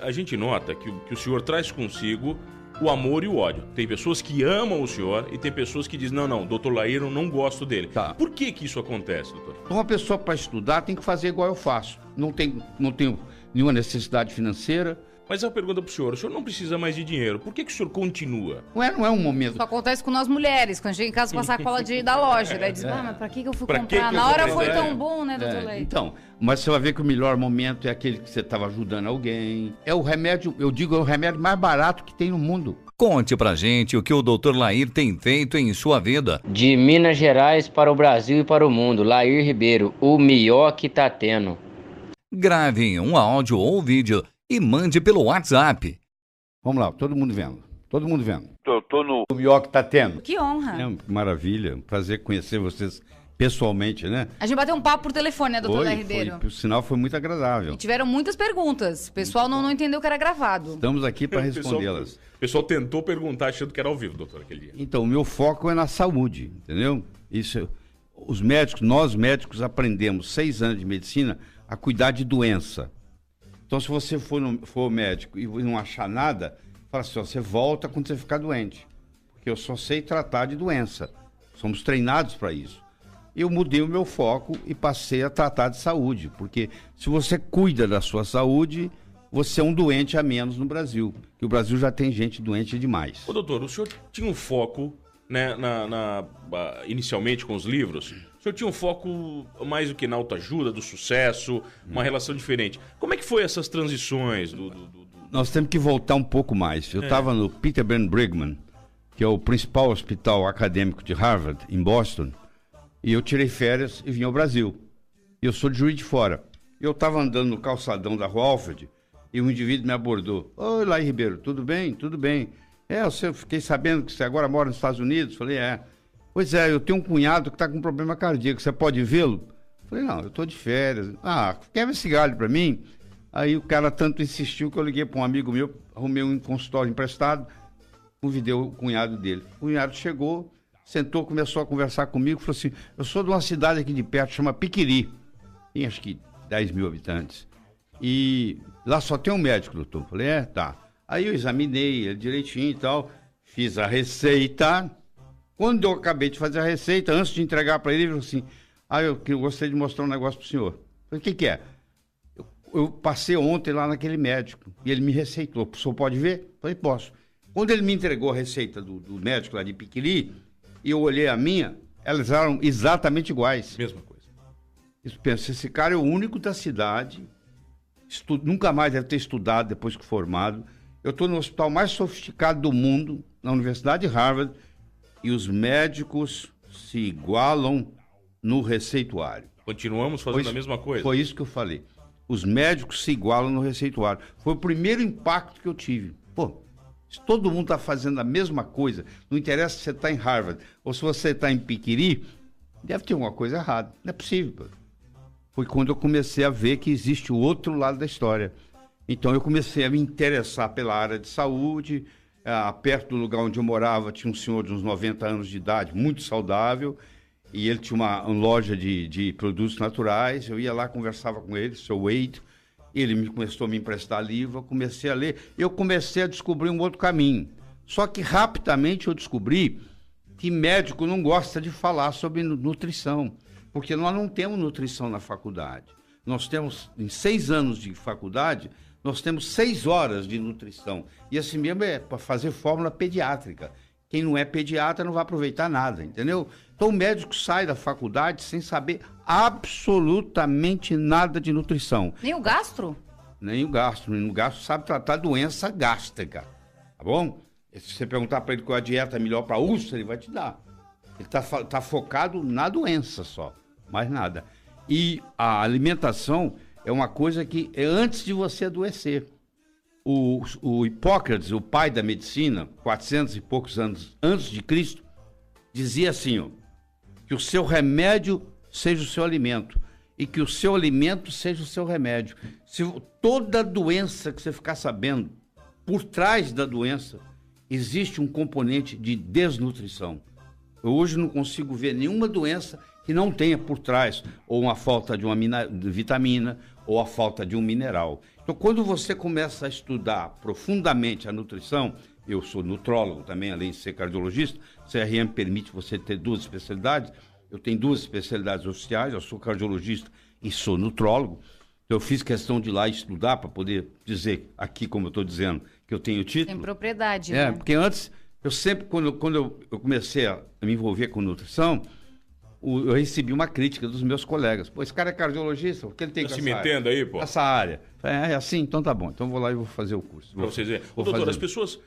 A gente nota que o senhor traz consigo o amor e o ódio. Tem pessoas que amam o senhor e tem pessoas que dizem, não, doutor Lair, eu não gosto dele. Tá. Por que isso acontece, doutor? Uma pessoa para estudar tem que fazer igual eu faço. Não tenho nenhuma necessidade financeira. Mas a pergunta pro senhor, o senhor não precisa mais de dinheiro, por que o senhor continua? Não é um momento. Isso acontece com nós mulheres, quando chega em casa com a sacola da loja. Daí diz, mas pra que eu fui comprar? Na hora foi tão bom, né, doutor Lair? Então, mas você vai ver que o melhor momento é aquele que você estava ajudando alguém. É o remédio, eu digo, é o remédio mais barato que tem no mundo. Conte pra gente o que o Dr. Lair tem feito em sua vida. De Minas Gerais para o Brasil e para o mundo, Lair Ribeiro, o melhor que tá tendo. Grave um áudio ou vídeo e mande pelo WhatsApp. Vamos lá, todo mundo vendo. Todo mundo vendo. Tô no... O melhor que tá tendo. Que honra. Maravilha, prazer conhecer vocês pessoalmente, né? A gente bateu um papo por telefone, né, doutor Lair Ribeiro? Por sinal, foi muito agradável. E tiveram muitas perguntas. O pessoal não entendeu que era gravado. Estamos aqui para respondê-las. O pessoal tentou perguntar achando que era ao vivo, doutor, aquele dia. Então, o meu foco é na saúde, entendeu? Nós médicos aprendemos 6 anos de medicina a cuidar de doença. Então, se você for médico e não achar nada, fala assim, ó, você volta quando você ficar doente. Porque eu só sei tratar de doença. Somos treinados para isso. Eu mudei o meu foco e passei a tratar de saúde. Porque se você cuida da sua saúde, você é um doente a menos no Brasil. Que o Brasil já tem gente doente demais. Ô, doutor, o senhor tinha um foco, né, inicialmente com os livros... O senhor tinha um foco mais do que na autoajuda, do sucesso, uma relação diferente. Como é que foi essas transições? Nós temos que voltar um pouco mais. Eu estava no Peter Ben Brigham, que é o principal hospital acadêmico de Harvard, em Boston, e eu tirei férias e vim ao Brasil. Eu sou de Juiz de Fora. Eu estava andando no calçadão da Rua Alfred e um indivíduo me abordou. Oi, Lair Ribeiro, tudo bem? Tudo bem. Eu fiquei sabendo que você agora mora nos Estados Unidos. Falei, Pois é, eu tenho um cunhado que está com problema cardíaco, você pode vê-lo? Falei, não, eu estou de férias. Quer esse galho para mim? Aí o cara tanto insistiu que eu liguei para um amigo meu, arrumei um consultório emprestado, convidei o cunhado dele. O cunhado chegou, sentou, começou a conversar comigo, falou assim, eu sou de uma cidade aqui de perto, chama Piquiri, tem acho que 10 mil habitantes, e lá só tem um médico, doutor. Falei, tá. Aí eu examinei ele direitinho e tal, fiz a receita. Quando eu acabei de fazer a receita, antes de entregar para ele, ele falou assim, eu gostaria de mostrar um negócio para o senhor. Eu falei, o que é? Eu passei ontem lá naquele médico e ele me receitou. O senhor pode ver? Eu falei, posso. Quando ele me entregou a receita do médico lá de Piquiri, e eu olhei a minha, elas eram exatamente iguais. Mesma coisa. Eu penso, esse cara é o único da cidade, nunca mais deve ter estudado depois que formado. Eu estou no hospital mais sofisticado do mundo, na Universidade de Harvard, e os médicos se igualam no receituário. Continuamos fazendo a mesma coisa? Foi isso que eu falei. Os médicos se igualam no receituário. Foi o primeiro impacto que eu tive. Se todo mundo está fazendo a mesma coisa, não interessa se você está em Harvard ou se você está em Piquiri, deve ter alguma coisa errada. Não é possível. Foi quando eu comecei a ver que existe o outro lado da história. Então eu comecei a me interessar pela área de saúde. Perto do lugar onde eu morava tinha um senhor de uns 90 anos de idade, muito saudável, e ele tinha uma loja de produtos naturais. Eu ia lá, conversava com ele, seu Wade, ele começou a me emprestar livro, eu comecei a ler, eu comecei a descobrir um outro caminho. Só que rapidamente eu descobri que médico não gosta de falar sobre nutrição, porque nós não temos nutrição na faculdade. Nós temos, em 6 anos de faculdade, nós temos 6 horas de nutrição. E assim mesmo é para fazer fórmula pediátrica. Quem não é pediatra não vai aproveitar nada, entendeu? Então o médico sai da faculdade sem saber absolutamente nada de nutrição. Nem o gastro? Nem o gastro. O gastro sabe tratar doença gástrica, tá bom? Se você perguntar para ele qual a dieta melhor para úlcera, ele vai te dar. Ele tá focado na doença só, mais nada. E a alimentação é uma coisa que é antes de você adoecer. O Hipócrates, o pai da medicina, 400 e poucos anos antes de Cristo, dizia assim, que o seu remédio seja o seu alimento e que o seu alimento seja o seu remédio. Se toda doença que você ficar sabendo, por trás da doença, existe um componente de desnutrição. Eu hoje não consigo ver nenhuma doença que não tenha por trás ou uma falta de uma vitamina ou a falta de um mineral. Então, quando você começa a estudar profundamente a nutrição, eu sou nutrólogo também, além de ser cardiologista, o CRM permite você ter 2 especialidades, eu tenho 2 especialidades oficiais, eu sou cardiologista e sou nutrólogo, então eu fiz questão de ir lá estudar para poder dizer aqui, como eu estou dizendo, que eu tenho título. Tem propriedade, né? Porque antes, eu sempre, quando eu comecei a me envolver com nutrição, eu recebi uma crítica dos meus colegas. Pô, esse cara é cardiologista, o que ele tem tá com se metendo aí, pô? Essa área. É assim? Então tá bom. Então vou lá e vou fazer o curso. Pra vocês verem. Doutor, as pessoas...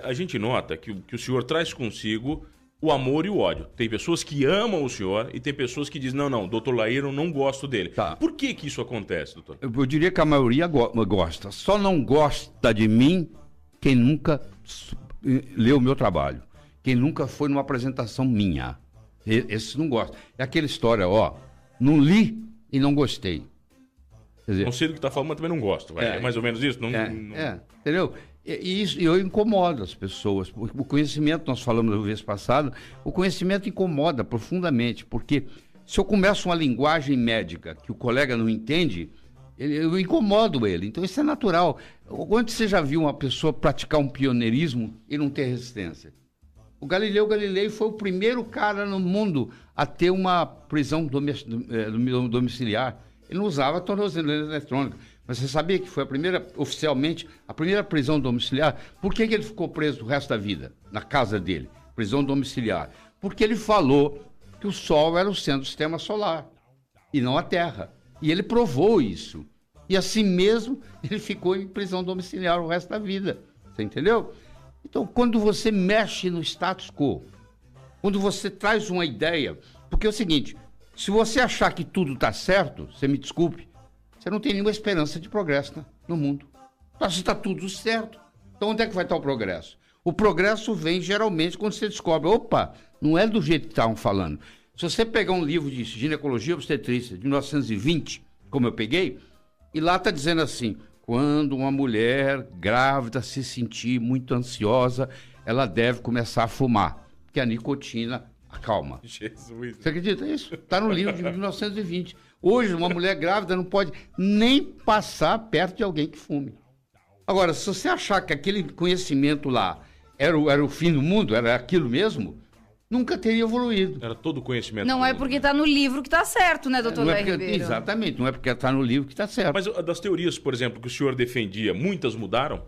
a gente nota que o senhor traz consigo o amor e o ódio. Tem pessoas que amam o senhor e tem pessoas que dizem, não, doutor Lair, eu não gosto dele. Tá. Por que isso acontece, doutor? Eu diria que a maioria gosta. Só não gosta de mim quem nunca leu o meu trabalho. Quem nunca foi numa apresentação minha. Esses não gostam. É aquela história, não li e não gostei. Quer dizer, não sei do que está falando, mas também não gosto. É mais ou menos isso? Entendeu? E isso eu incomodo as pessoas. O conhecimento, nós falamos na vez passada, o conhecimento incomoda profundamente, porque se eu começo uma linguagem médica que o colega não entende, eu incomodo ele. Então isso é natural. Quando você já viu uma pessoa praticar um pioneirismo e não ter resistência? O Galileu Galilei foi o primeiro cara no mundo a ter uma prisão domiciliar. Ele não usava tornozeleira eletrônica. Mas você sabia que foi oficialmente, a primeira prisão domiciliar? Por que ele ficou preso o resto da vida? Na casa dele, prisão domiciliar. Porque ele falou que o Sol era o centro do sistema solar, e não a Terra. E ele provou isso. E assim mesmo, ele ficou em prisão domiciliar o resto da vida. Você entendeu? Então, quando você mexe no status quo, quando você traz uma ideia... Porque é o seguinte, se você achar que tudo está certo, você me desculpe, você não tem nenhuma esperança de progresso, né, no mundo. Então, se está tudo certo, então onde é que vai estar o progresso? O progresso vem, geralmente, quando você descobre, opa, não é do jeito que estavam falando. Se você pegar um livro de ginecologia e obstetrícia, de 1920, como eu peguei, e lá está dizendo assim... Quando uma mulher grávida se sentir muito ansiosa, ela deve começar a fumar, porque a nicotina acalma. Jesus. Você acredita nisso? Está no livro de 1920. Hoje, uma mulher grávida não pode nem passar perto de alguém que fume. Agora, se você achar que aquele conhecimento lá era o fim do mundo, era aquilo mesmo, nunca teria evoluído. Era todo o conhecimento. Não é porque está no livro que está certo, né, doutor Lair Ribeiro? Exatamente, não é porque está no livro que está certo. Mas das teorias, por exemplo, que o senhor defendia, muitas mudaram?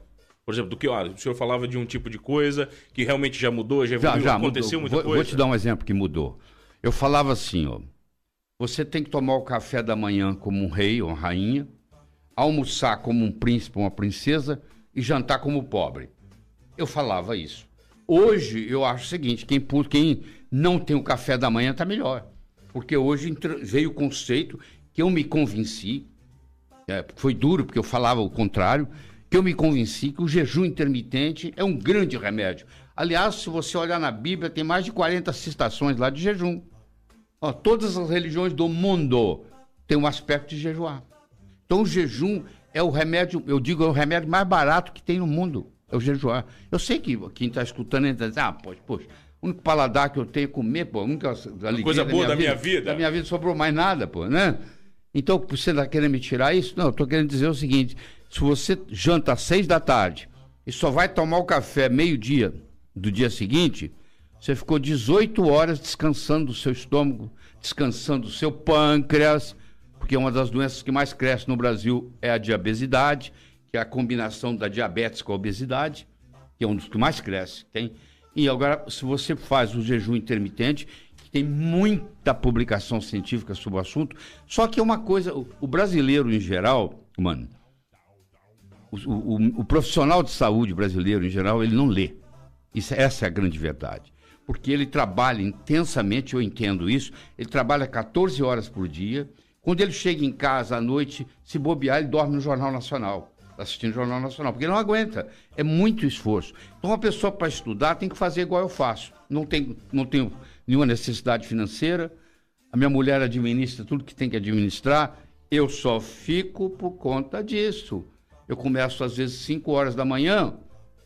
Por exemplo, do que o senhor falava de um tipo de coisa que realmente já mudou, já evoluiu, já aconteceu mudou. muita coisa? Vou te dar um exemplo que mudou. Eu falava assim, você tem que tomar o café da manhã como um rei ou uma rainha, almoçar como um príncipe ou uma princesa e jantar como pobre. Eu falava isso. Hoje, eu acho o seguinte, quem não tem o café da manhã está melhor. Porque hoje veio o conceito que eu me convenci, foi duro porque eu falava o contrário, que eu me convenci que o jejum intermitente é um grande remédio. Aliás, se você olhar na Bíblia, tem mais de 40 citações lá de jejum. Todas as religiões do mundo têm um aspecto de jejuar. Então o jejum é o remédio, eu digo, é o remédio mais barato que tem no mundo. É o jejuar. Eu sei que quem está escutando ainda diz, poxa, o único paladar que eu tenho é comer, a única alegria coisa boa da minha vida. Da minha vida sobrou mais nada, né? Então, você está querendo me tirar isso? Não, eu estou querendo dizer o seguinte, se você janta às 6 da tarde e só vai tomar o café meio-dia do dia seguinte, você ficou 18 horas descansando do seu estômago, descansando do seu pâncreas, porque uma das doenças que mais cresce no Brasil é a diabesidade, que é a combinação da diabetes com a obesidade, que é um dos que mais cresce, tem. E agora, se você faz o jejum intermitente, que tem muita publicação científica sobre o assunto, só que é uma coisa, o brasileiro em geral, mano, o profissional de saúde brasileiro em geral, ele não lê. Essa é a grande verdade. Porque ele trabalha intensamente, eu entendo isso, ele trabalha 14 horas por dia, quando ele chega em casa à noite, se bobear, ele dorme no Jornal Nacional. Assistindo o Jornal Nacional, porque não aguenta, é muito esforço. Então, uma pessoa para estudar tem que fazer igual eu faço. Não tenho nenhuma necessidade financeira, a minha mulher administra tudo que tem que administrar, eu só fico por conta disso. Eu começo às vezes 5 horas da manhã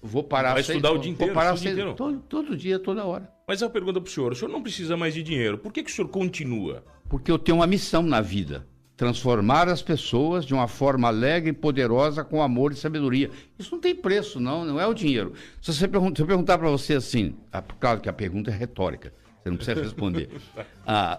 Vou parar Vai estudar o dia inteiro? Vou parar o dia inteiro? todo dia, toda hora. Mas a pergunta pro senhor, o senhor não precisa mais de dinheiro, por que o senhor continua? Porque eu tenho uma missão na vida. Transformar as pessoas de uma forma alegre e poderosa com amor e sabedoria. Isso não tem preço, não é o dinheiro. Se eu perguntar para você assim, claro que a pergunta é retórica, você não precisa responder.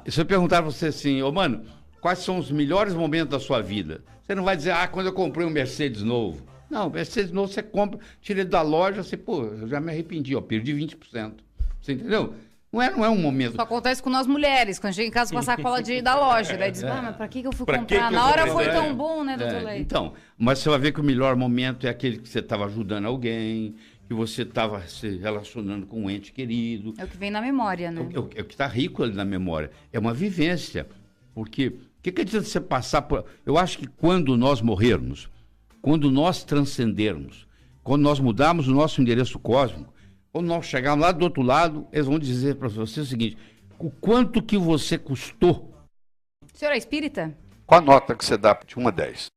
Se eu perguntar para você assim, mano, quais são os melhores momentos da sua vida? Você não vai dizer, quando eu comprei um Mercedes novo. Não, Mercedes novo você compra, tira ele da loja, você, eu já me arrependi, perdi 20%. Você entendeu? Não é um momento. Isso acontece com nós mulheres, quando chega em casa com a sacola da loja. Daí diz, mas pra que eu fui comprar? Na hora foi tão bom, né, doutor Leite? Então, mas você vai ver que o melhor momento é aquele que você estava ajudando alguém, que você estava se relacionando com um ente querido. É o que vem na memória, né? É o que está rico ali na memória. É uma vivência. Porque o que adianta você passar por... Eu acho que quando nós morrermos, quando nós transcendermos, quando nós mudarmos o nosso endereço cósmico, quando nós chegarmos lá do outro lado, eles vão dizer para você o seguinte, o quanto que você custou. O senhor é espírita? Qual a nota que você dá de 1 a 10?